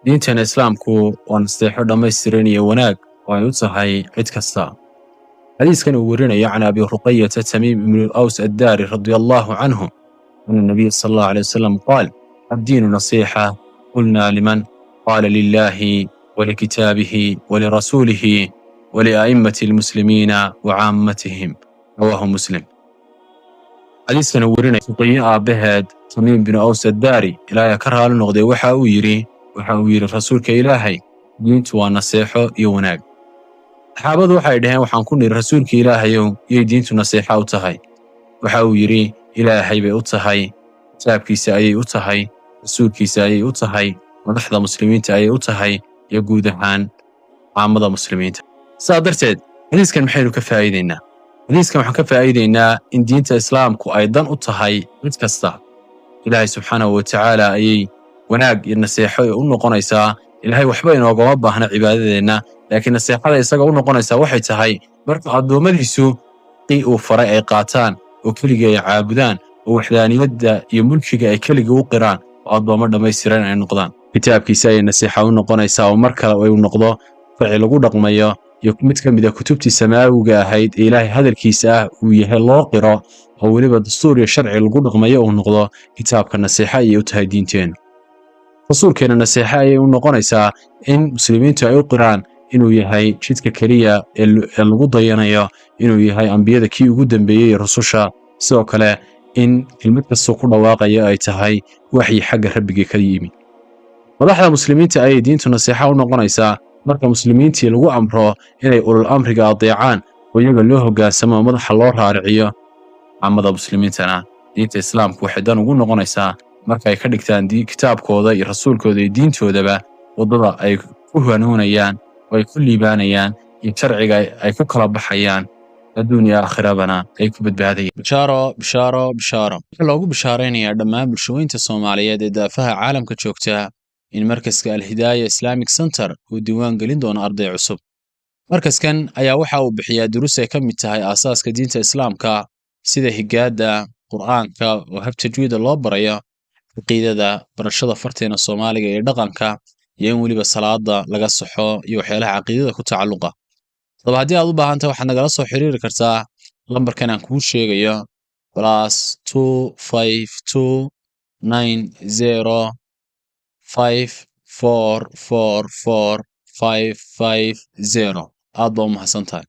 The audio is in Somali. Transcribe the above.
diintan islaamku waa nasteexo dhammaystiran iyo wanaag oo ay u tahay cid kasta. xadiiskan uu warinayo can abi ruqayata tamiim ibnu aws addaari radia allahu canhu ana nabiya sala allahu alay wasalam qaal addiinu nasiixa qulnaa liman qaala lilahi walikitaabihi walirasuulihi walia'immati almuslimiina wacaamatihim rawaahu muslim. xadiiskan uu warinaya ruqaye aabbaheed tamiim binu aws addaari ilaahay ka raali noqday waxa uu yidhi rasuulka ilaahay diintu waa naseexo iyo wanaag. saxaabadu waxay dhaheen waxaan ku nidhi rasuulka ilaahayow yay diintu naseexa u tahay? waxa uu yidhi ilaahay bay u tahay, kitaabkiisa ayay u tahay, rasuulkiisa ayay u tahay, madaxda muslimiinta ayay u tahay iyo guud ahaan caamada muslimiinta. sidaa darteed xadiiskan maxaynu ka faa'iidaynaa? xadiiskan waxaan ka faa'iidaynaa in diinta islaamku ay dan u tahay cid kasta. ilaahay subxaanahu watacaala ayay wanaag iyo naseexo u noqonaysaa. ilaahay waxba inoogama baahna cibaadadeenna, laakiin naseexada isaga u noqonaysaa waxay tahay marka addoommadiisu qii uu faray ay qaataan oo keligii ay caabudaan oo waxdaaniyadda iyo mulkiga ay keligii u qiraan oo addoommo dhammaystiran ay noqdaan. kitaabkiisa ayay naseexa u noqonaysaa oo mar kale uu noqdo ficil lagu dhaqmayo iyo mid ka mid a kutubtii samaawiga ahayd ee ilaahay hadalkiisa ah uu yahay loo qiro oo weliba dastuur iyo sharci lagu dhaqmayo uu noqdo. kitaabka naseexa ayay u tahay diinteennu. rasuulkeena naseexa ayay u noqonaysaa in muslimiintu ay u qiraan inuu yahay jidka keliya ee lagu dayanayo, inuu yahay ambiyada kii ugu dambeeyey ee rususha. sidoo kale in kelmad kastoo ku dhawaaqayo ay tahay waxyi xagga rabbigii ka yimi. madaxda muslimiinta ayay diintu naseexa u noqonaysaa marka muslimiintii lagu amro inay ulul amriga adeecaan oo iyaga loo hoggaansamo oo madaxa loo raariciyo. caamada muslimiintana diinta islaamku waxay dan ugu noqonaysaa marka ay ka dhigtaan kitaabkooda iyo rasuulkooda iyo diintoodaba waddada ay ku hanuunayaan oo ay ku liibaanayaan iyo sharciga ay ku kala baxayaan adduun iyo aakhirabana ay ku badbaadayaan. bishaaro waxaa loogu bishaaraynayaa dhammaan bulshooyinka Soomaaliyeed ee daafaha caalamka joogta in markaska Al-Hidaaya Islamic Center uu diiwaan gelin doono arday cusub. markaskan ayaa waxa uu bixiyaa duruus ay ka mid tahay aasaaska diinta islaamka sida higaada qur'aanka oo hab tajwiida loo barayo, caqiidada, barashada farteena Soomaaliga iyo dhaqanka, iyo in weliba salaada laga saxo iyo waxyaalaha caqiidada ku tacalluqa. haddii aad u baahantahay waxaad nagala soo xiriiri kartaa lambarkan aan kuu sheegayo +2529054445550. aad baa u mahadsantahay.